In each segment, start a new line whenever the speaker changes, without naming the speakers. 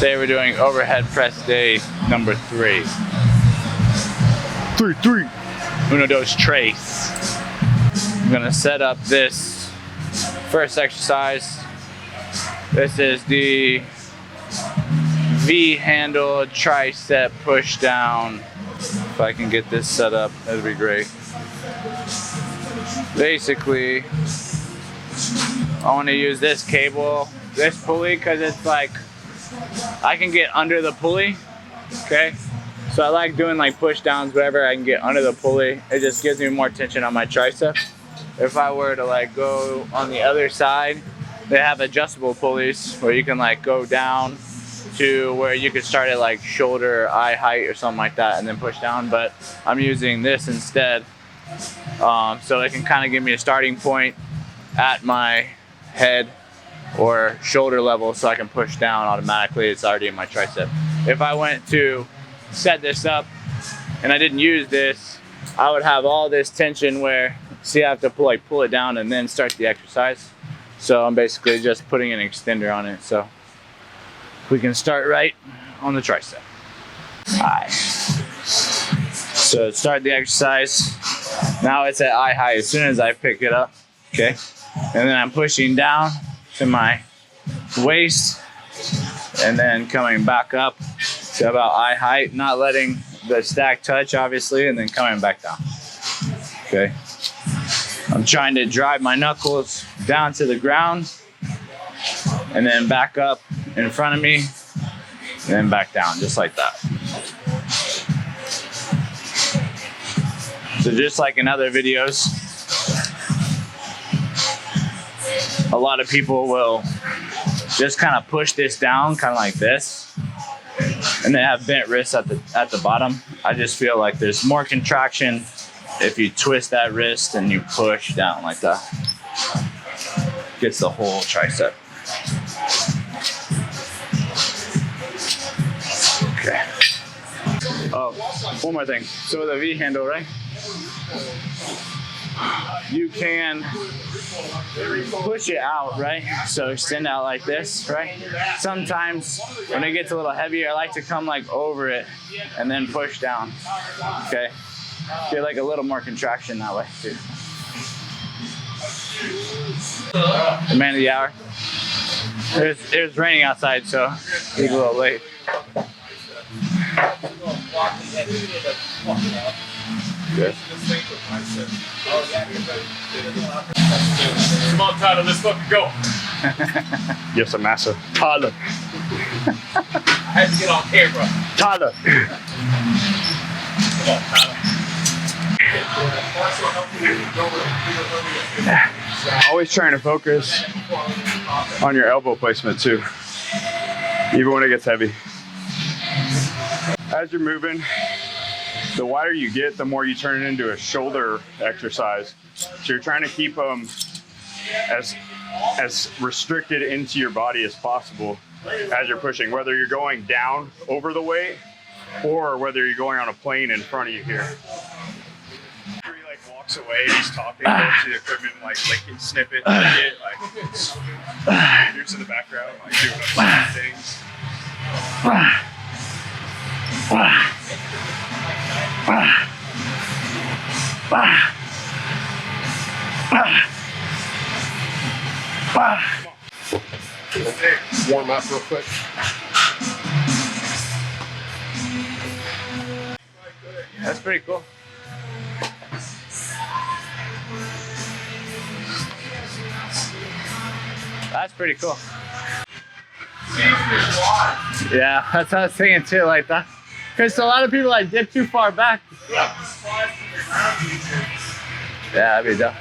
Today we're doing overhead press day number 3. 3. Uno, dos, tres. I'm gonna set up this first exercise. This is the V-handle tricep push down. If I can get this set up, that'd be great. Basically, I want to use this cable, this pulley, because it's like I can get under the pulley. Okay, so I like doing like push downs, whatever. I can get under the pulley. It just gives me more tension on my tricep. If I were to like go on the other side, they have adjustable pulleys where you can like go down to where you could start at like shoulder, eye height or something like that and then push down. But I'm using this instead. So it can kind of give me a starting point at my head or shoulder level so I can push down automatically. It's already in my tricep. If I went to set this up and I didn't use this, I would have all this tension where, see, I have to pull it down and then start the exercise. So I'm basically just putting an extender on it. So we can start right on the tricep. All right. So start the exercise. Now it's at eye height as soon as I pick it up, okay? And then I'm pushing down to my waist and then coming back up to about eye height, not letting the stack touch, obviously, and then coming back down, okay? I'm trying to drive my knuckles down to the ground and then back up in front of me and then back down, just like that. So just like in other videos, a lot of people will just kind of push this down, kind of like this, and they have bent wrists at the bottom. I just feel like there's more contraction if you twist that wrist and you push down like that. Gets the whole tricep. Okay. Oh, one more thing. So the V handle, right? You can push it out, right? So extend out like this, right? Sometimes when it gets a little heavier, I like to come like over it and then push down, okay? Feel like a little more contraction that way too. The man of the hour. It was raining outside, so it's a little late. Good.
Come on, Tyler, let's fucking go.
Yes, I'm massive. Tyler.
I had to get on camera.
Tyler.
Come on, Tyler.
Always trying to focus on your elbow placement too, even when it gets heavy. As you're moving, the wider you get, the more you turn it into a shoulder exercise. So you're trying to keep them as restricted into your body as possible as you're pushing, whether you're going down over the weight or whether you're going on a plane in front of you here. He like walks away, he's talking, goes to the equipment, like licking, snippet, like here's in the background, like doing things.
Warm up real quick.
That's pretty cool. That's pretty cool. Yeah, that's what I was thinking too, like that. Because a lot of people like dip too far back. Yeah, that'd be dope.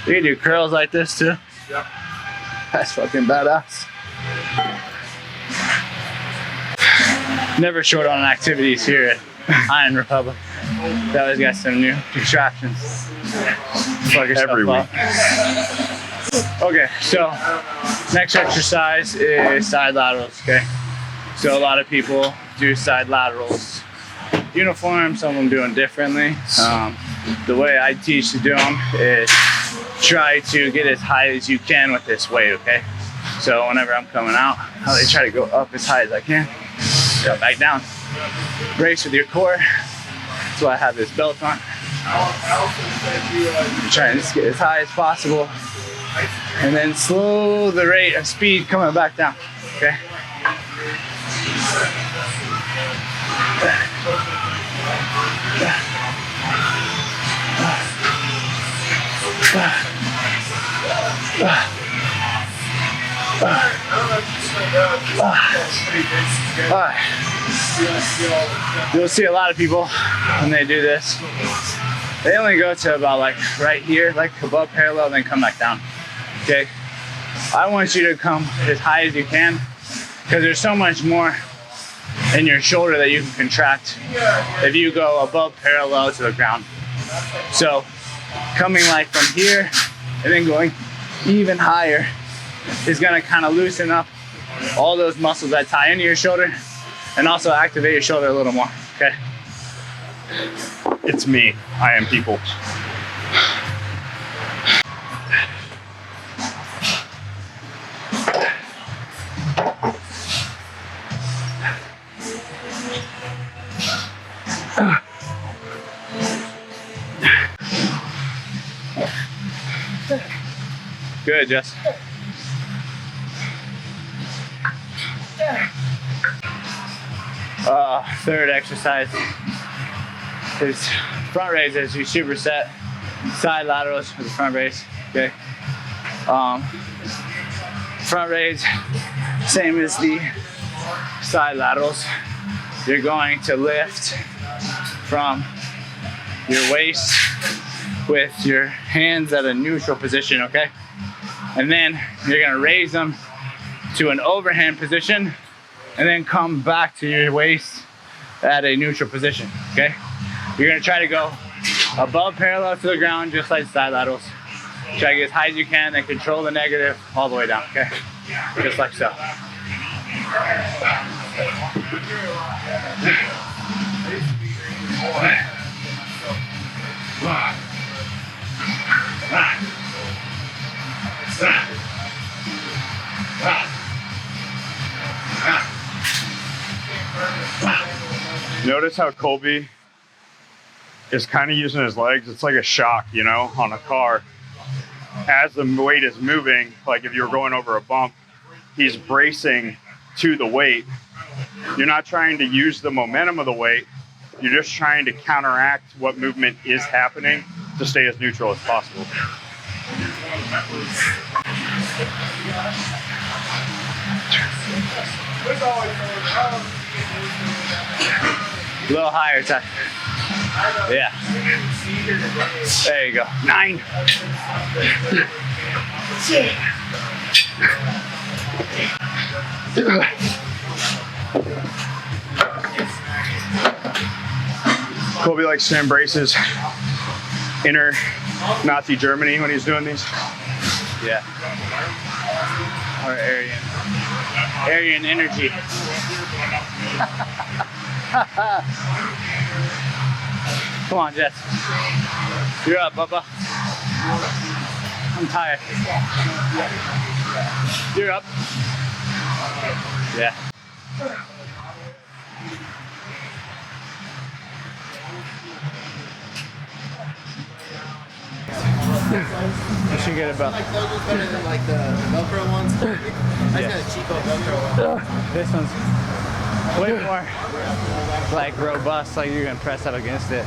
You can do curls like this too.
Yeah.
That's fucking badass. Never short on activities here at Iron Republic. They always got some new distractions.
Every week.
Okay, so next exercise is side laterals, okay? So a lot of people do side laterals uniform, some of them do them differently. The way I teach to do them is try to get as high as you can with this weight, okay? So whenever I'm coming out, I try to go up as high as I can, go back down. Brace with your core. That's why I have this belt on. You're trying to get as high as possible, and then slow the rate of speed coming back down. Okay. You'll see a lot of people when they do this, they only go to about like right here, like above parallel, then come back down. Okay, I want you to come as high as you can, because there's so much more in your shoulder that you can contract if you go above parallel to the ground. So coming like from here and then going even higher is gonna kind of loosen up all those muscles that tie into your shoulder and also activate your shoulder a little more, okay?
It's me. I am people.
Good, Jess. Third exercise is front raises. You superset side laterals for the front raise. Okay. Front raise, same as the side laterals. You're going to lift from your waist with your hands at a neutral position, okay? And then you're gonna raise them to an overhand position and then come back to your waist at a neutral position, okay? You're gonna try to go above parallel to the ground, just like side laterals. Try to get as high as you can, then control the negative all the way down, okay? Just like so.
Notice how Colby is kind of using his legs. It's like a shock, you know, on a car. As the weight is moving, like if you're going over a bump, he's bracing to the weight. You're not trying to use the momentum of the weight. You're just trying to counteract what movement is happening to stay as neutral as possible.
A little higher, Ty. Yeah. There you go. 9.
Colby likes to embrace his inner Nazi Germany when he's doing these.
Yeah. Or Aryan energy. Come on, Jess. You're up, Bubba. I'm tired. You're up. Yeah. You should get a belt.
Like those are better than like the Velcro ones. I just got a cheapo Velcro one.
This one's way more like robust, like you're gonna press up against it.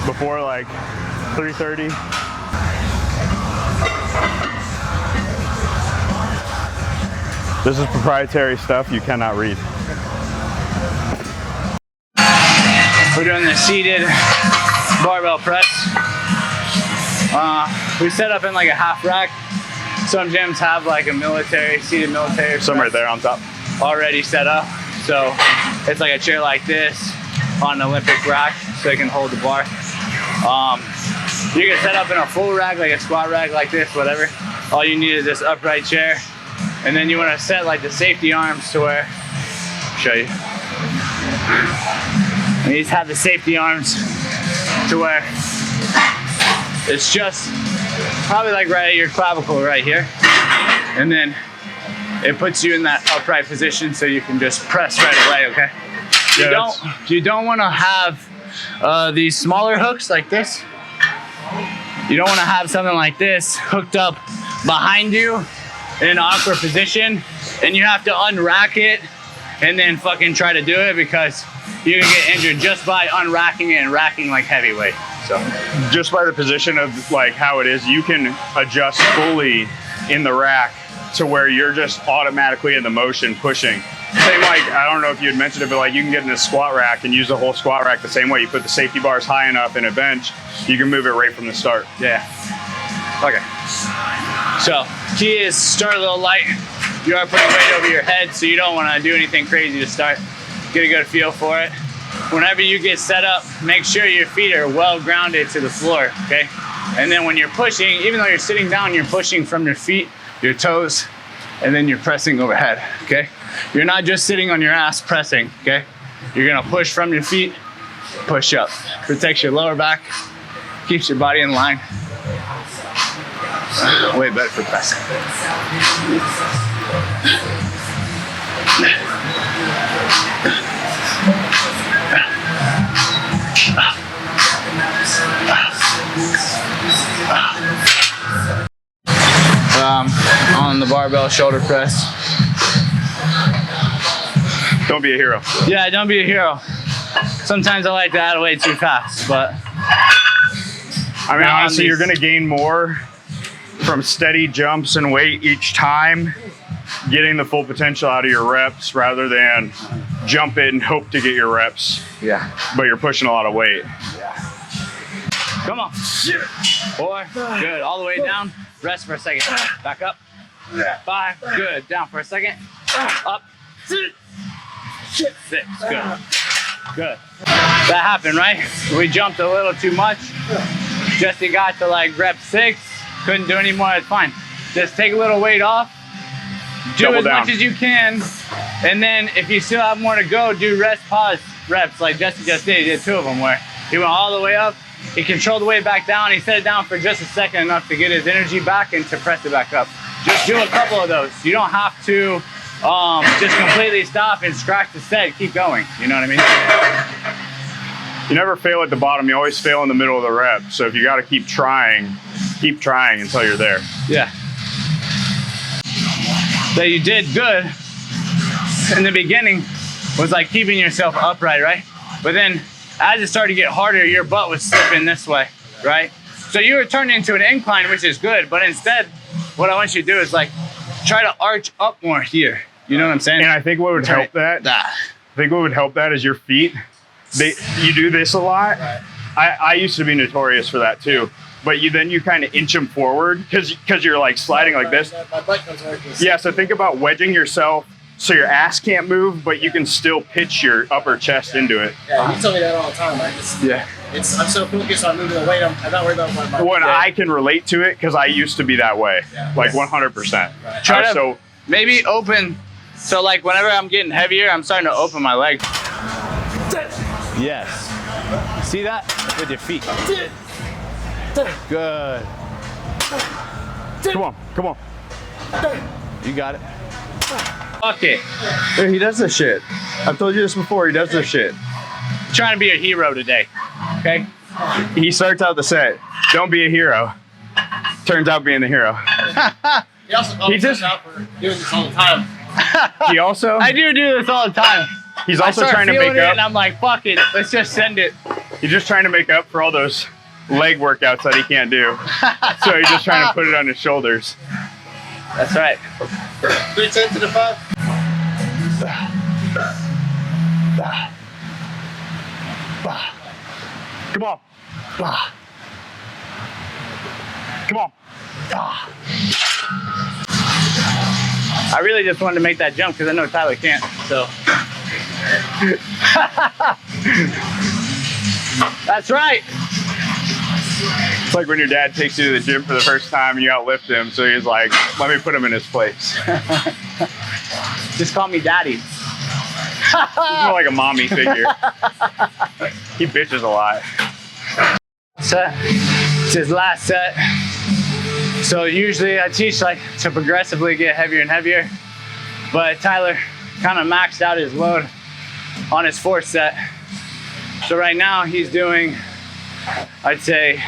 Before like 3:30. This is proprietary stuff you cannot read.
We're doing the seated barbell press. We set up in like a half rack. Some gyms have like a seated military
Some right there on top.
already set up. So it's like a chair like this on an Olympic rack so it can hold the bar. You can set up in a full rack, like a squat rack like this, whatever. All you need is this upright chair. And then you want to set like the safety arms to where, I'll show you. And you just have the safety arms to where it's just probably like right at your clavicle right here. and then it puts you in that upright position so you can just press right away, okay? You don't want to have these smaller hooks like this. You don't want to have something like this hooked up behind you in an awkward position, and you have to unrack it and then fucking try to do it, because you can get injured just by unracking it and racking like heavyweight. So
just by the position of like how it is, you can adjust fully in the rack to where you're just automatically in the motion pushing. Same like, I don't know if you had mentioned it, but like you can get in a squat rack and use the whole squat rack the same way. You put the safety bars high enough in a bench, you can move it right from the start.
yeah. Okay. So key is start a little light. You are putting weight over your head, so you don't want to do anything crazy to start. Get a good feel for it. Whenever you get set up, make sure your feet are well grounded to the floor, okay? And then when you're pushing, even though you're sitting down, you're pushing from your feet, your toes, and then you're pressing overhead, okay? You're not just sitting on your ass pressing, okay? You're gonna push from your feet, push up. Protects your lower back, keeps your body in line. Way better for pressing. On the barbell shoulder press.
Don't be a hero.
Yeah, don't be a hero. Sometimes I like to add weight too fast, but
I mean, honestly, you're gonna gain more from steady jumps and weight each time, getting the full potential out of your reps rather than jump it and hope to get your reps.
yeah.
But you're pushing a lot of weight.
Come on. 4, good. All the way down. Rest for a second. Back up. 5, good. Down for a second. Up. 6, good. Good. That happened, right? We jumped a little too much. Jessie got to like rep 6. Couldn't do any more. It's fine. Just take a little weight off. Do
Double
as
down.
much as you can. And then if you still have more to go, do rest, pause reps like Jessie just did. He did 2 of them where he went all the way up. He controlled the weight back down. He set it down for just a second, enough to get his energy back and to press it back up. Just do a couple of those. You don't have to just completely stop and scratch the set. Keep going. You know what I mean?
You never fail at the bottom. You always fail in the middle of the rep. So if you got to keep trying until you're there.
Yeah. That you did good in the beginning was like keeping yourself upright, right? But then as it started to get harder, your butt was slipping this way, right? So you were turning into an incline, which is good, but instead, what I want you to do is like, try to arch up more here. You know what I'm saying?
And I think what would help that is your feet. You do this a lot. I used to be notorious for that too. But you kind of inch them forward because you're like sliding like this.
My butt comes like this.
Yeah, so think about wedging yourself so your ass can't move, but you can still pitch your upper chest into it.
Yeah, you tell me that all the time. I'm so focused on moving the weight. I'm not worried about my
When I can relate to it because I used to be that way, like 100%.
Try to maybe open. So like whenever I'm getting heavier, I'm starting to open my legs. Yes. See that? With your feet. Good.
Come on.
You got it. Fuck it.
Dude, he does this shit. I've told you this before. He does this shit.
I'm trying to be a hero today. Okay?
He starts out the set. Don't be a hero. Turns out being the hero.
He also calls us out for doing this all the time.
He also.
I do this all the time.
He's also trying to make
it
up.
and I'm like, fuck it. Let's just send it.
He's just trying to make up for all those leg workouts that he can't do. So he's just trying to put it on his shoulders.
That's right.
310 to the 5.
Come on. Come on.
I really just wanted to make that jump because I know Tyler can't. So. That's right.
It's like when your dad takes you to the gym for the first time and you outlift him, so he's like, let me put him in his place.
Just call me daddy.
He's more like a mommy figure. He bitches a lot.
Set. It's his last set. So usually I teach like to progressively get heavier and heavier, but Tyler kind of maxed out his load on his 4th set. So right now he's doing, I'd say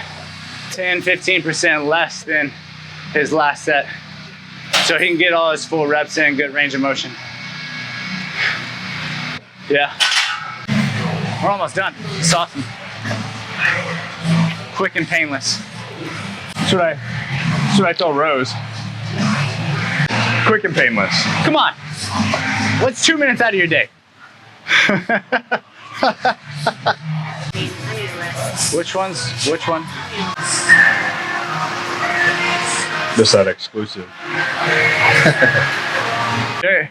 10-15% less than his last set. So he can get all his full reps in, good range of motion. Yeah. We're almost done. It's awesome. Quick and painless.
That's what I tell Rose. Quick and painless.
Come on. What's 2 minutes out of your day? Which one?
This that exclusive.
Sure.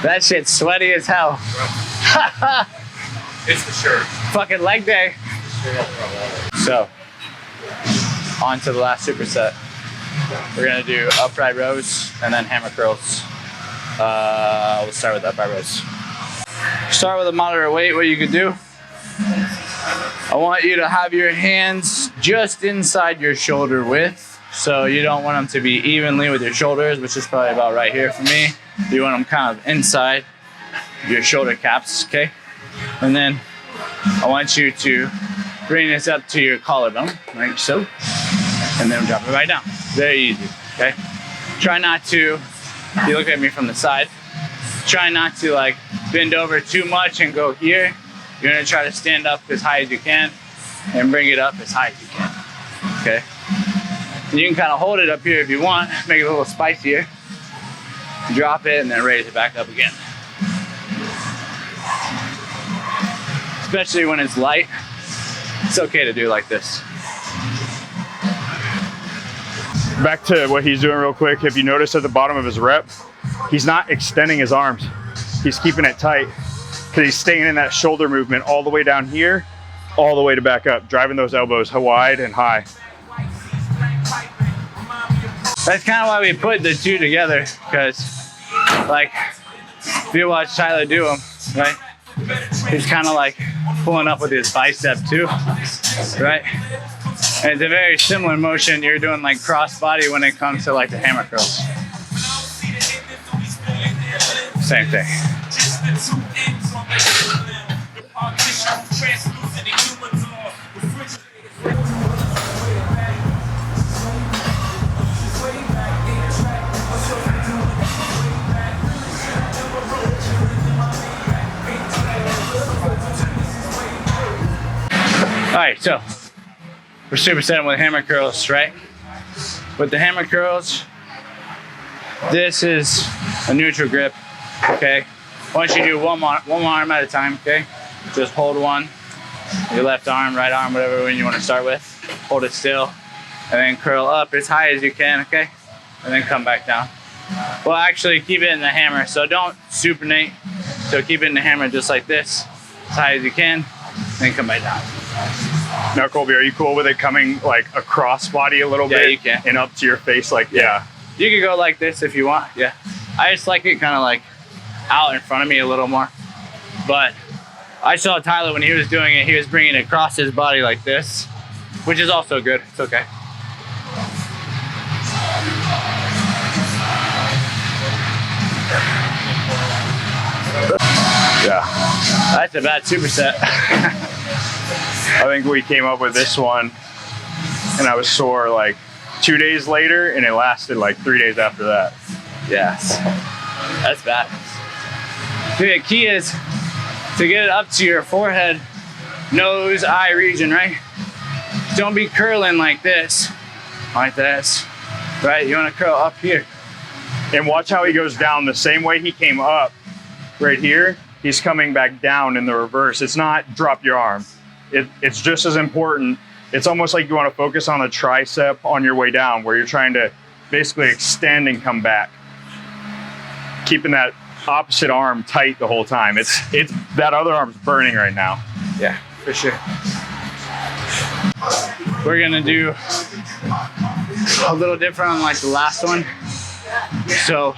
That shit's sweaty as hell.
It's the shirt.
Fucking leg day. So, on to the last superset. We're gonna do upright rows and then hammer curls. We'll start with upright rows. Start with a moderate weight. What you could do, I want you to have your hands just inside your shoulder width. So you don't want them to be evenly with your shoulders, which is probably about right here for me. You want them kind of inside your shoulder caps, okay? And then I want you to bring this up to your collarbone, like so. And then drop it right down. Very easy, okay? Try not to, if you look at me from the side, try not to like bend over too much and go here. You're gonna try to stand up as high as you can and bring it up as high as you can, okay? And you can kind of hold it up here if you want, make it a little spicier. Drop it and then raise it back up again. Especially when it's light, it's okay to do like this.
Back to what he's doing real quick. If you notice at the bottom of his rep, he's not extending his arms. He's keeping it tight because he's staying in that shoulder movement all the way down here, all the way to back up, driving those elbows wide and high.
That's kind of why we put the two together, because like if you watch Tyler do them, right? He's kind of like pulling up with his bicep too, right? And it's a very similar motion you're doing like cross body when it comes to like the hammer curls. Same thing. All right, so we're supersetting with hammer curls, right? With the hammer curls, this is a neutral grip, okay? Once you do one arm at a time, okay? Just hold one, your left arm, right arm, whatever one you want to start with. Hold it still, and then curl up as high as you can, okay? And then come back down. Well, actually keep it in the hammer, so don't supinate. So keep it in the hammer just like this, as high as you can, then come back down.
Now, Colby, are you cool with it coming like across body a little bit?
Yeah, you can.
And up to your face, like, yeah.
You could go like this if you want, yeah. I just like it kind of like out in front of me a little more. But I saw Tyler when he was doing it, he was bringing it across his body like this, which is also good, it's okay.
Yeah.
That's a bad superset.
I think we came up with this one and I was sore like 2 days later and it lasted like 3 days after that.
Yes, that's bad. The key is to get it up to your forehead, nose, eye region, right? Don't be curling like this, right? You want to curl up here.
And watch how he goes down the same way he came up right here. He's coming back down in the reverse. It's not drop your arm. It's just as important. It's almost like you want to focus on the tricep on your way down, where you're trying to basically extend and come back. Keeping that opposite arm tight the whole time. It's that other arm's burning right now.
Yeah, for sure. We're gonna do a little different on like the last one. So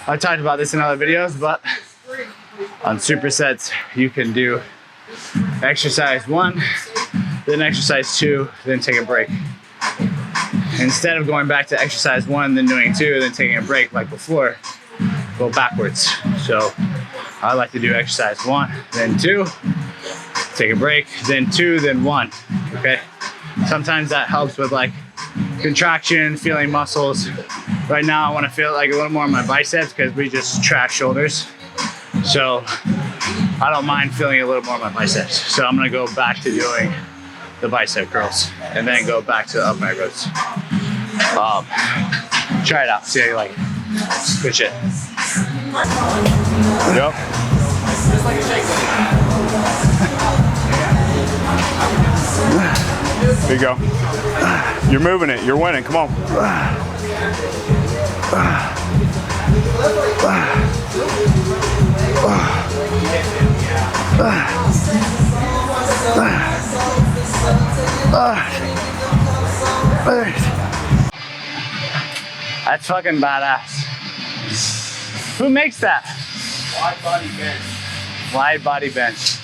I talked about this in other videos, but on supersets you can do exercise 1, then exercise 2, then take a break. Instead of going back to exercise 1, then doing 2, then taking a break like before, go backwards. So I like to do exercise 1, then 2, take a break, then 2, then 1, okay? Sometimes that helps with like contraction, feeling muscles. Right now I want to feel like a little more on my biceps because we just trash shoulders. So I don't mind feeling a little more on my biceps. So I'm gonna go back to doing the bicep curls and then go back to the upright rows. Try it out, see how you like it. Good shit.
Yep.
Just like a shake weight.
There you go. You're moving it. You're winning. Come on.
That's fucking badass. Who makes that?
Wide body bench.
Wide body bench.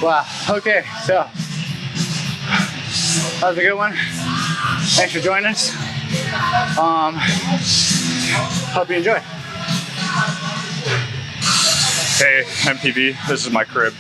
Wow, okay, so that was a good one. Thanks for joining us. Hope you enjoy.
Hey, MPV, this is my crib.